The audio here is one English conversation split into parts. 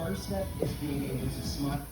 first step is being able to smile.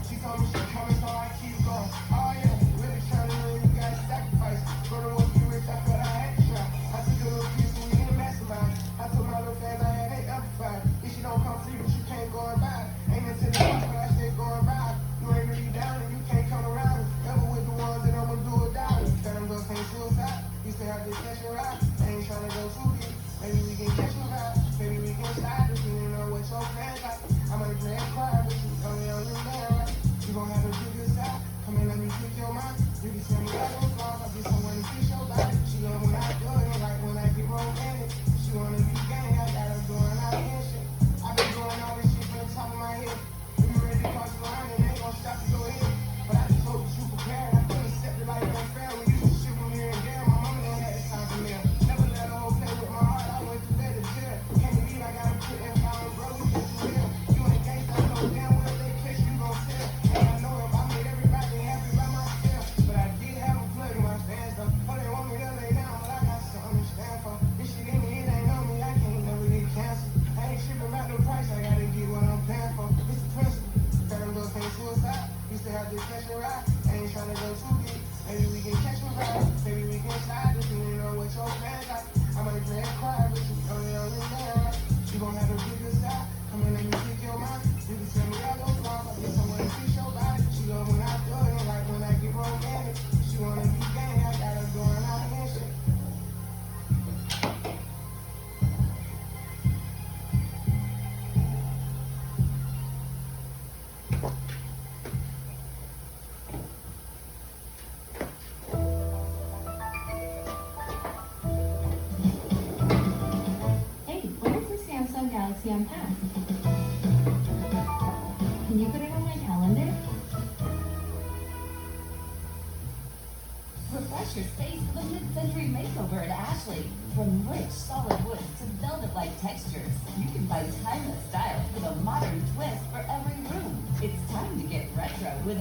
She told me she coming, so I keep going. Oh yeah.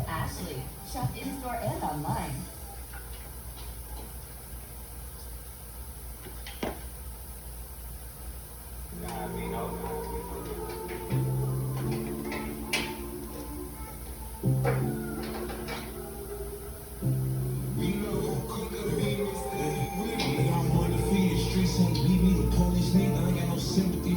with Ashley. Shop in-store and online.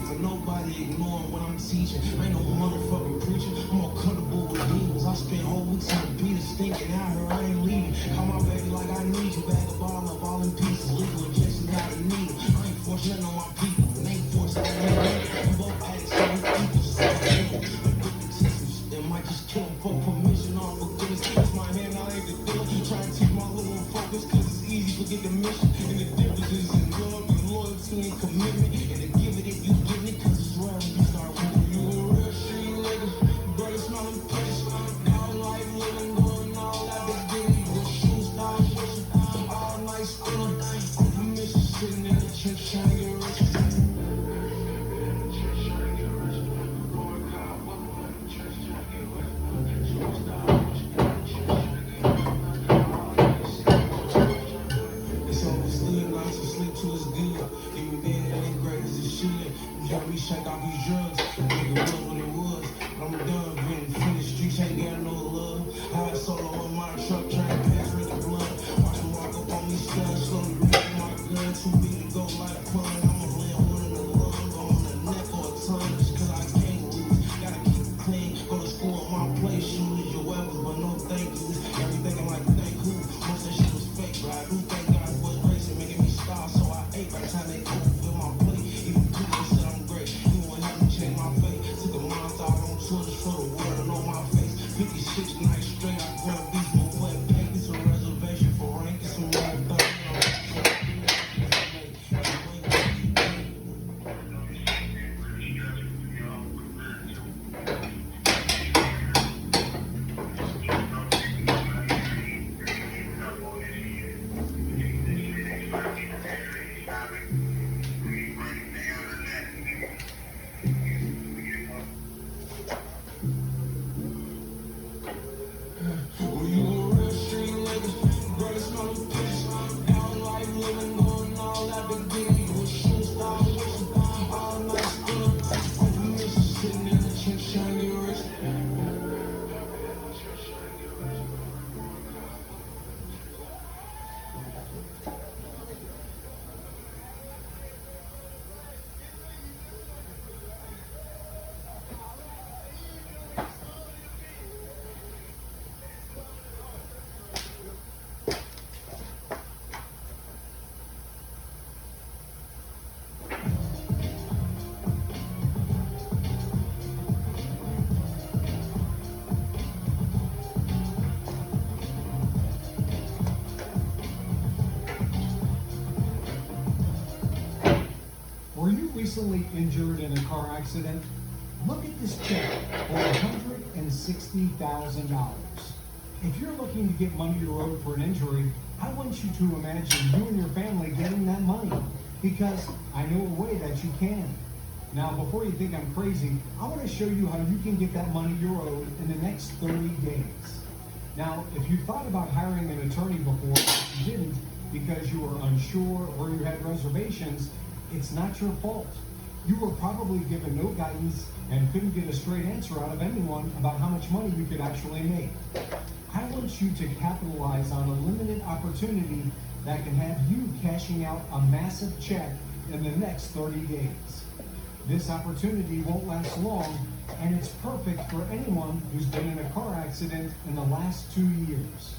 For nobody ignoring what I'm teaching. I ain't no motherfucking preacher. I'm more comfortable with demons. I spent whole weeks on the beat stinking out here. I ain't leaving. Call my baby like I need you. Bag of ball up all in pieces. Legal injection out of needle. I ain't forcing nothing on my people. They ain't forcing nothing on me. We both addicts, so we equal. So I kill them. I'm different systems. They might just kill them for permission or forgiveness. It's my hand, I ain't the dealer. Try to keep my little focus, cause it's easy to forget the mission. And the difference is in love and loyalty and commitment. And to give it if you give it, cause it's rare when you start winning. You a real street nigga, brother smelling piss. All life living, doing all that beginning. With shoes, style, pushing, all night spinning. On permission, sitting in the church trying to get rich. Shake off these drugs, nigga was when it was. I'm done getting finished, streets ain't got no love. I had solo in my truck, trying to pass with the blood. Watch them walk up on me, studs, slowly reaching my gun. Too big to go like a pun. I'ma land one in the lung, go on the neck or a tongue, just cause I can't lose. Gotta keep it clean, go to school on my place, shoes your weapons, but no thank yous. Everything I'm like, thank who? Most that shit was fake, but I do thank God was racing, making me stop, so I ate by the time they overfill my plate. Even people said I'm great. Check my face, took a month out on tours for the world and on my face. 56 nights straight, I grabbed these more wet papers, a reservation for rank and some red button. Were you recently injured in a car accident? Look at this check for $160,000. If you're looking to get money you owed for an injury, I want you to imagine you and your family getting that money, because I know a way that you can. Now, before you think I'm crazy, I want to show you how you can get that money you're owed in the next 30 days. Now, if you thought about hiring an attorney before, but you didn't because you were unsure or you had reservations, it's not your fault. You were probably given no guidance and couldn't get a straight answer out of anyone about how much money you could actually make. I want you to capitalize on a limited opportunity that can have you cashing out a massive check in the next 30 days. This opportunity won't last long, and it's perfect for anyone who's been in a car accident in the last 2 years.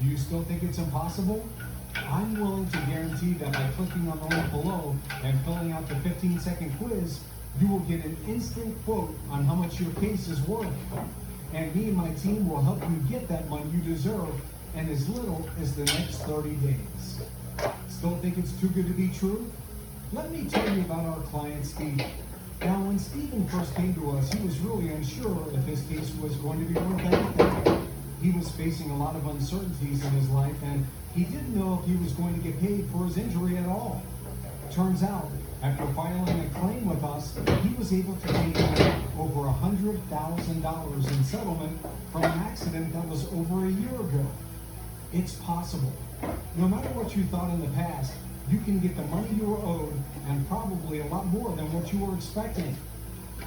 Do you still think it's impossible? I'm willing to guarantee that by clicking on the link below and filling out the 15-second quiz, you will get an instant quote on how much your case is worth. And me and my team will help you get that money you deserve in as little as the next 30 days. Still think it's too good to be true? Let me tell you about our client, Steve. Now, when Stephen first came to us, he was really unsure if his case was going to be worth anything. He was facing a lot of uncertainties in his life, and he didn't know if he was going to get paid for his injury at all. Turns out, after filing a claim with us, he was able to take out over $100,000 in settlement from an accident that was over a year ago. It's possible. No matter what you thought in the past, you can get the money you were owed and probably a lot more than what you were expecting.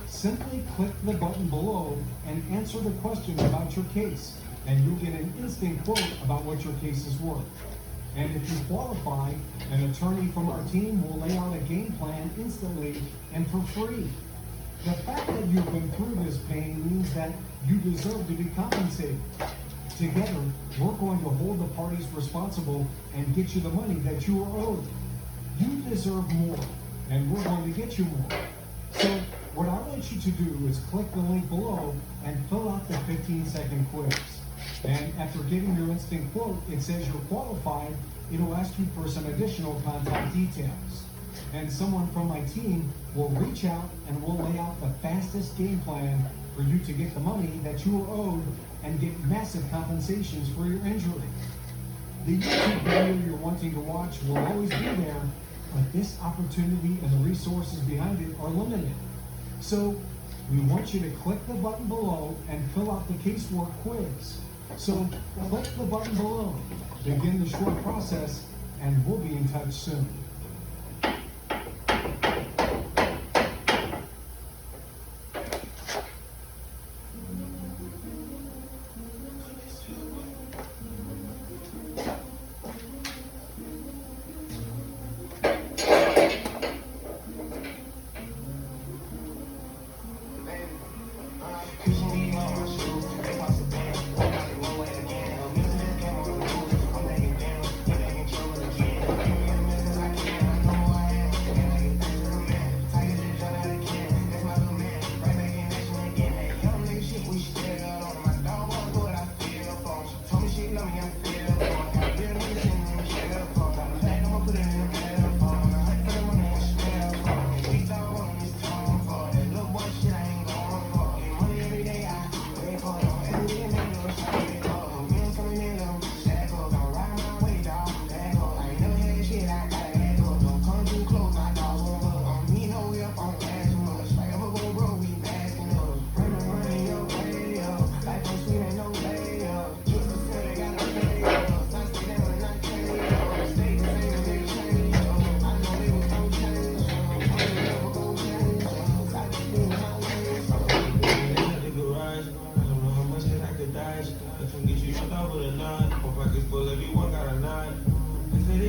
Simply click the button below and answer the question about your case, and you'll get an instant quote about what your case is worth. And if you qualify, an attorney from our team will lay out a game plan instantly and for free. The fact that you've been through this pain means that you deserve to be compensated. Together, we're going to hold the parties responsible and get you the money that you are owed. You deserve more, and we're going to get you more. So, what I want you to do is click the link below and fill out the 15-second quiz. And after getting your instant quote, it says you're qualified. It'll ask you for some additional contact details. And someone from my team will reach out and we'll lay out the fastest game plan for you to get the money that you are owed and get massive compensations for your injury. The YouTube video you're wanting to watch will always be there, but this opportunity and the resources behind it are limited. So we want you to click the button below and fill out the casework quiz. So click the button below, begin the short process, and we'll be in touch soon.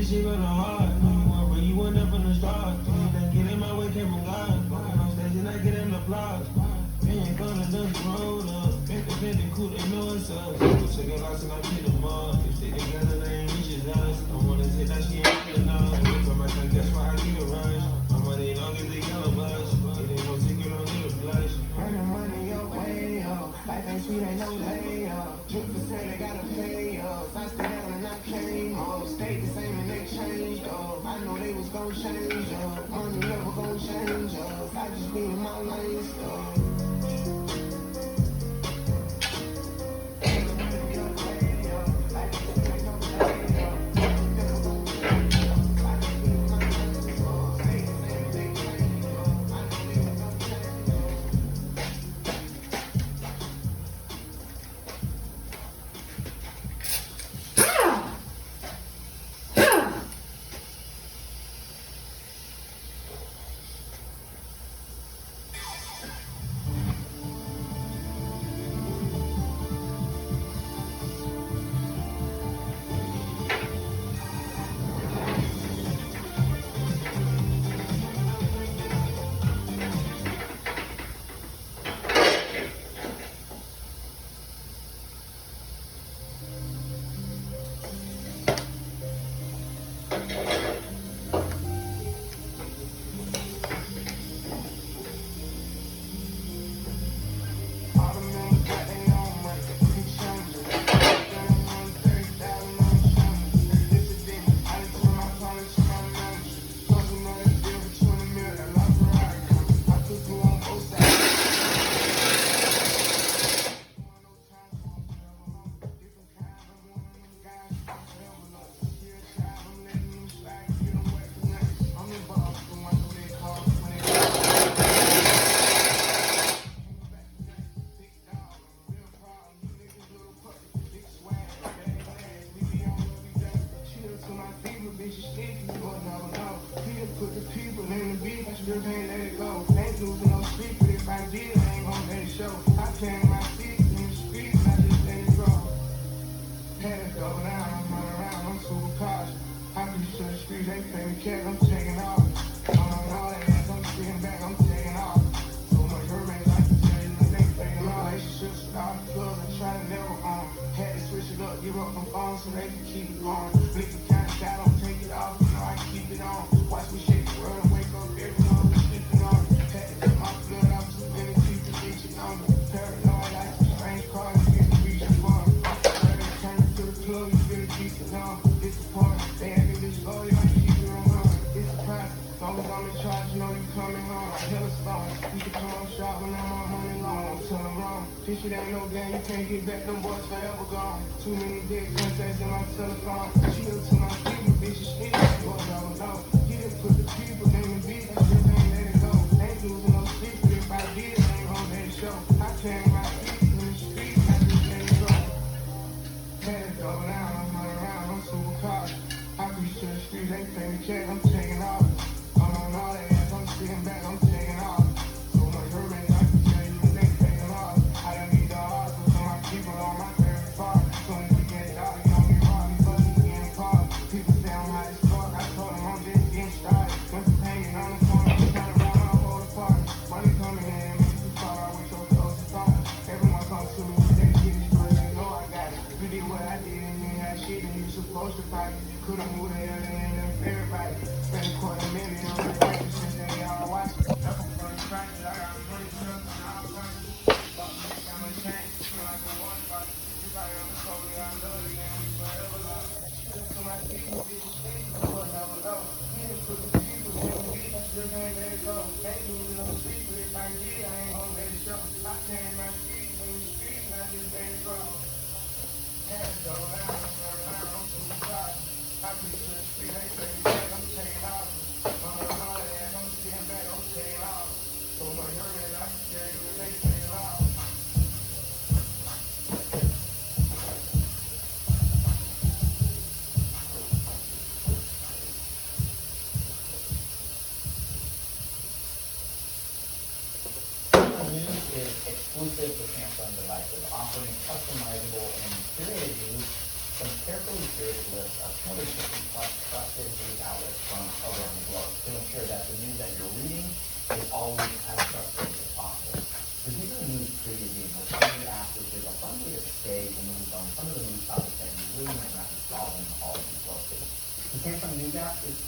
She been a heart, you want, but you weren't up in the stars. Anything get in my way came from God. Walking on stage and I get in the applause. We ain't gonna just roll up. Independent, cool, they know it's us. We took a loss and I beat them up. If they together, they ain't reaches us. I wanna say that she ain't good enough. Wait for my time, that's why I keep it rush. My money don't get the yellow blush. It ain't no secret, don't get a blush. Running money your way, yo. Life ain't sweet, ain't no lay, yo. Drip for sale, they gotta pay, yo. So I stay down and I came home. Stayed the same and they changed, yo. I know they was gon' change, yo. Money never gon' change, yo. I just be in my lane, yo. show. I planted my feet in the streets, I just let it grow. Had to go down, I'm running around, I'm super cautious. I reach to the streets, they play me cat, I'm taking off. On all that ass, I'm sitting back, I'm taking off. So much hurricanes, I can tell you, they fading off. Relationships with all the clubs, I try to never on. Had to switch it up, give up my phone so they can keep it going. Liquor kind of I don't take it off, you know I keep it on. Watch me shake the world and wake up every morning, sleeping on it. Had to cut my blood off too many people, reaching on me. Paranoid, I see strange cars, get to reach the bar. Turn to the club, you feel keep it on. It's a party, they acting this low, you keep it on run. It's a private, as long as I'm in charge, you know you coming home. I hella strong, you can come on shop when I'm on money long. I'm telling wrong, this shit ain't no game, you can't get back, them boys forever gone. Too many dead contacts in my telephone. Chill to my people, bitches, shit, boys I don't know. Get it, put the people, name the beat, I just ain't let it go. Ain't losing no sleep, but if I did, I ain't on that show. I planted my feet in the streets, I just let it go. Had to go down, I'm running around, I'm super cautious. I reach to the streets, they play me cat, I'm taking off. On all that ass, I'm sitting back, I'm taking off. So much hurricanes, I can tell you, they taking off. I don't need the odds, but some of my people on my favorite part. Soon as we get it out, you know me rob me, but we getting caught. People say I'm hot as fuck, I told them I'm just getting started. Went from hanging on the corner, I'm trying to run my whole apartment. Money coming in, and make you fall out with your clothes and thought. Everyone comes to me with that shit, they know I got it. You did what I did, and you ain't had shit, and you supposed to fight. Could've moved the hell in everybody. Spent $250,000 on the record since they all watch it. Up on front practice, I got money trucks and all kinds of fuck me, got my chain, feel like I'm one body. Everybody on the shoulder, I love you, and we forever love. Shit to my people, bitches, shit, you'll never know. Hit it for the people, let me be, I still can't let it go. Ain't losing no sleep, but if I did, I ain't gonna let it show. I planted my feet in the streets, and I just let it grow. Had to go down, I'm super tired. I reach to the street, they play me back, I'm taking off. On all that ass, I'm sitting back, I'm taking off. So much hurricanes, I can tell you, they taking off. News is exclusive to Samsung devices, offering customizable and curated news from carefully curated lists of 250 plus trusted news outlets from around the globe to ensure that the news that you're reading is always as trusted as possible. The Deeper News Preview being a free app, which is a fun way to stay in the loop on some of the news topics that you really might not be following all of these closely. The Samsung News app is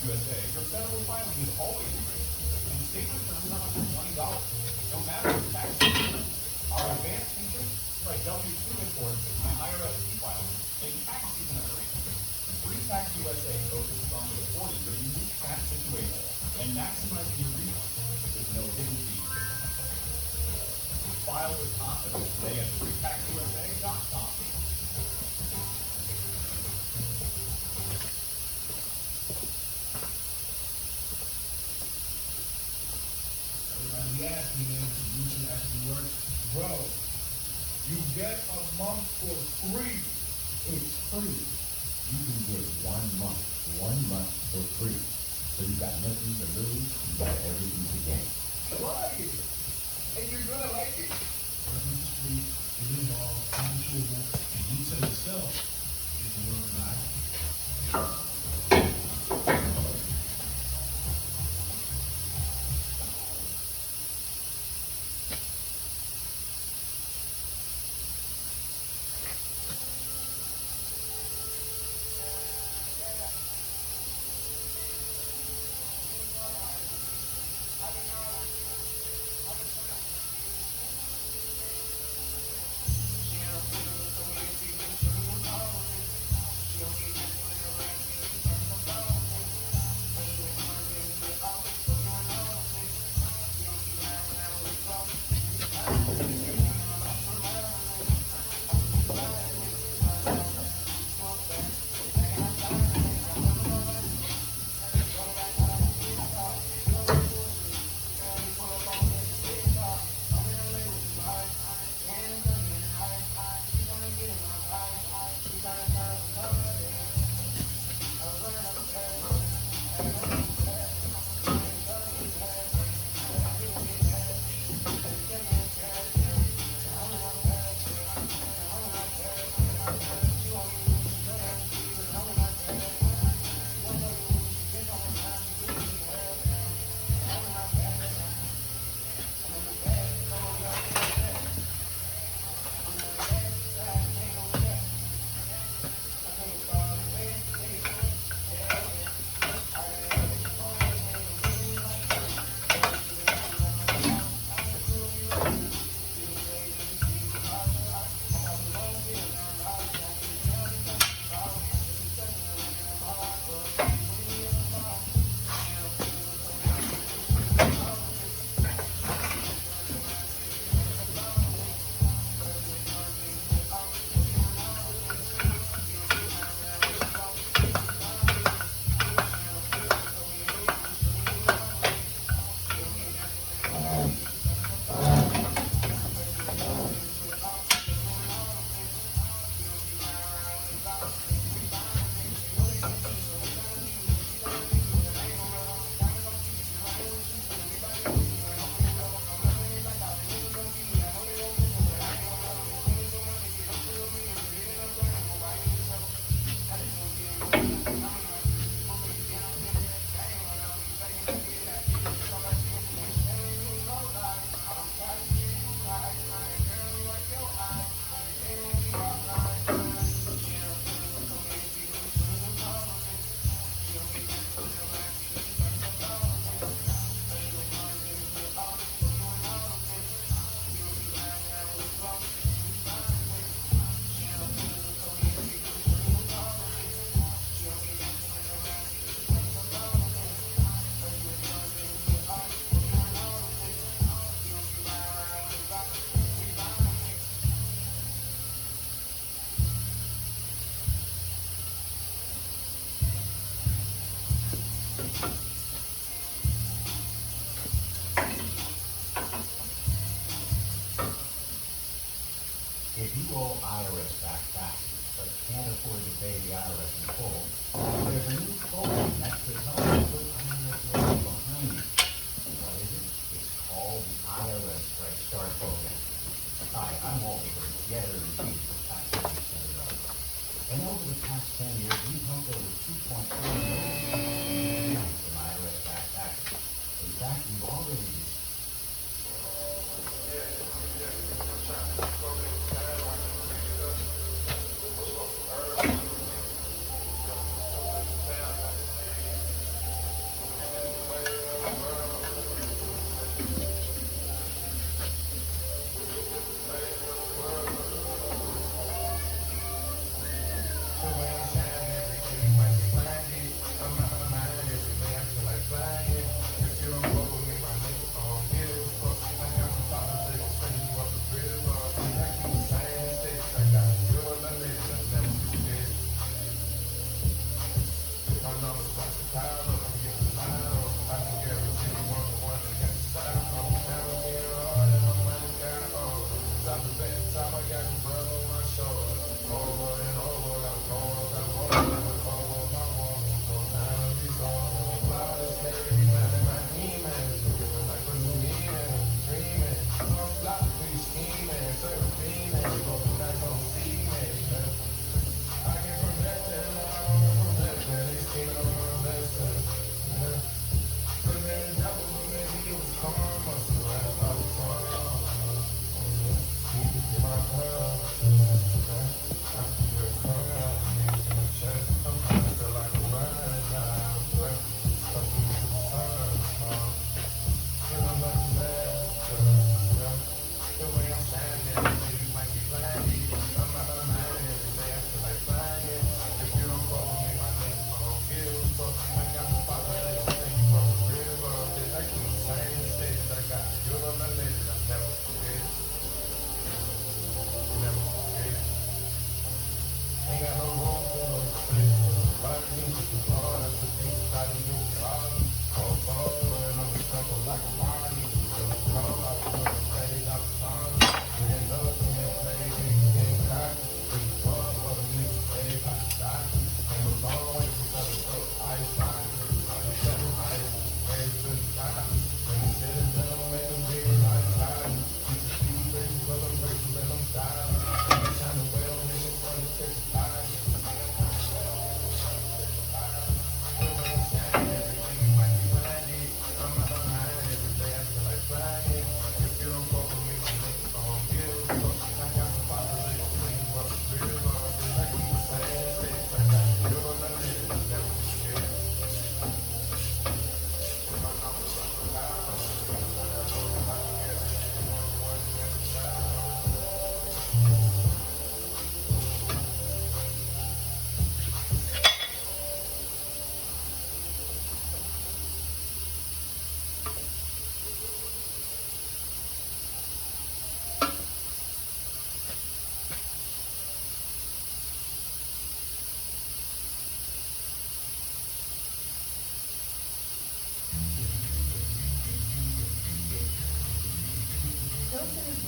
USA, your federal filing is always free, and state returns are under $20, no matter the tax system. Our advanced features, like W-2 imports and IRS e-filing, make tax season a breeze. Free Tax USA focuses on supporting your unique tax situation and maximizing your refunds with no hidden fees. File with confidence today at freetaxusa.com. Everybody asked me, man, if the YouTube actually works. Bro, you get a month for free. It's free. You can get 1 month for free. So you got nothing to lose, you got everything to gain. Try it, and you're gonna like it. It's free, it is all consumable, and you tell yourself if you work or not. If you owe IRS back taxes, but can't afford to pay the IRS in full, there's a new program that could help you put IRS loans behind you. What is it? It's called the IRS Fresh Start Program. Hi, I'm Walter Bird, the editor-in-chief of Tax Savings Center. And over the past 10 years, we've helped over 2.4 million from IRS back taxes. In fact, we've already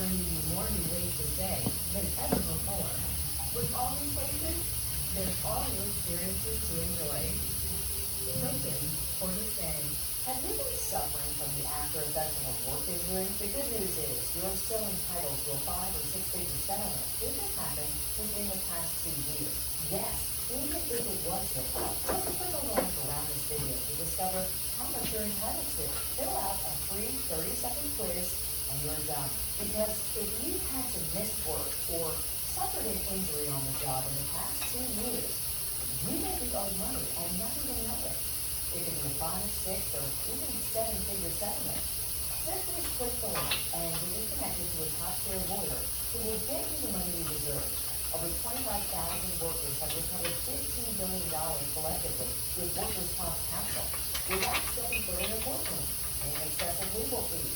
bringing you more new ways to say than ever before. With all these places, there's all new experiences to enjoy. Hilton, Port of Spain. Have you been suffering from the after effects of a work injury? The good news is you're still entitled to a 5 or 6 figure settlement if it happened within the past 2 years. Yes, even if it was your fault. Just click on the link around this video to discover how much you're entitled to. Fill out a free 30-second quiz and you're done. Because if you've had to miss work or suffered an injury on the job in the past 2 years, you may be owed money and not even know it. It could be a 5, 6, or even 7-figure settlement. Simply click the link and you'll be connected to a top-tier lawyer who will get you the money you deserve. Over 25,000 workers have recovered $15 billion collectively with workers' comp counsel without stepping foot in a courtroom, paying excessive legal fees,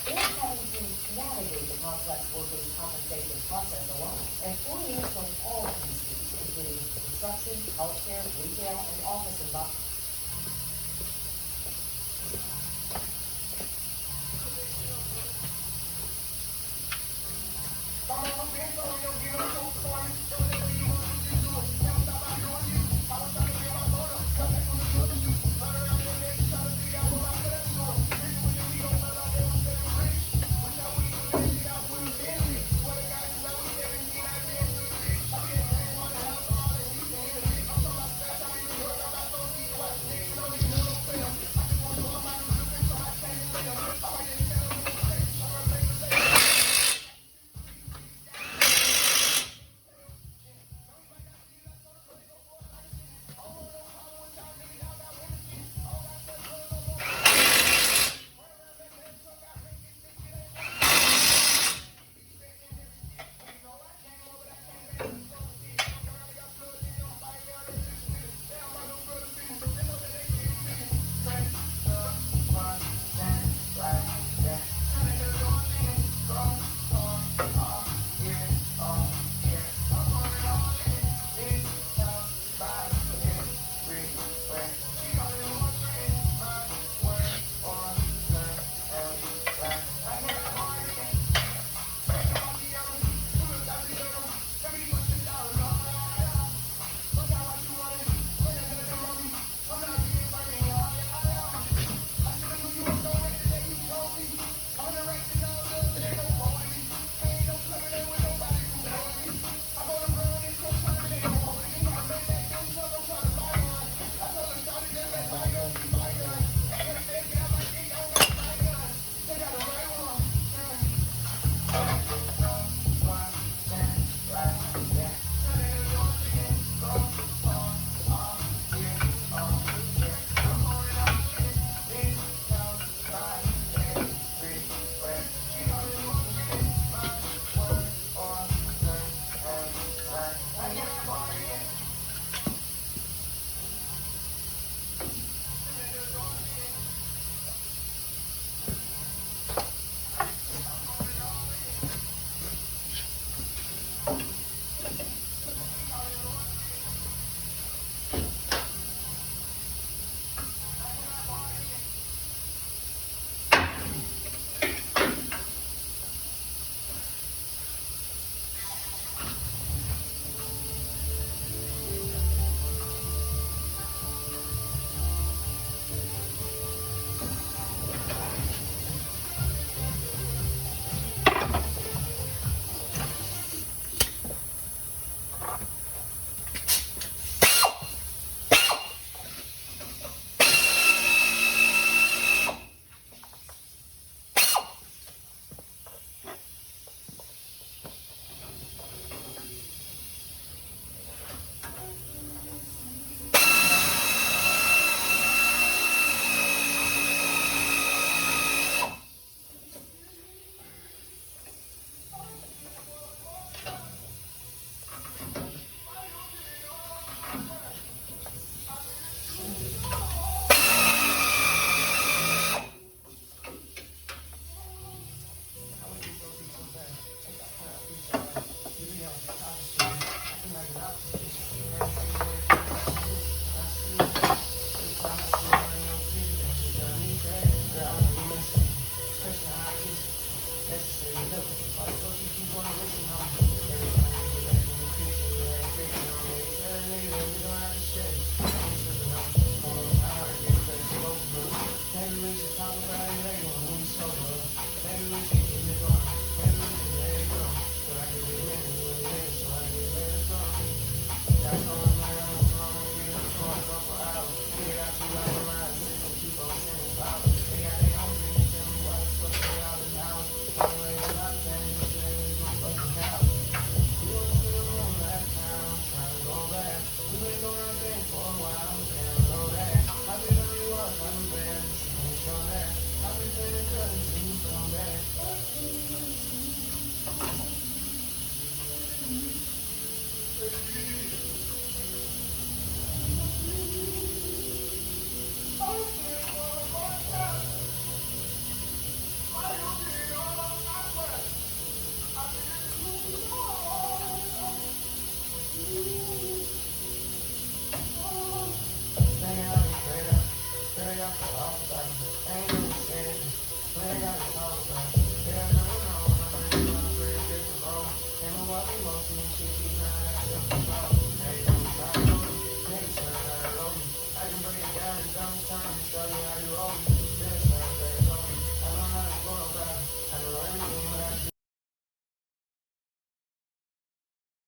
or having to navigate the complex workers' compensation process alone. Employees from all industries, including construction, healthcare, retail, and office environments,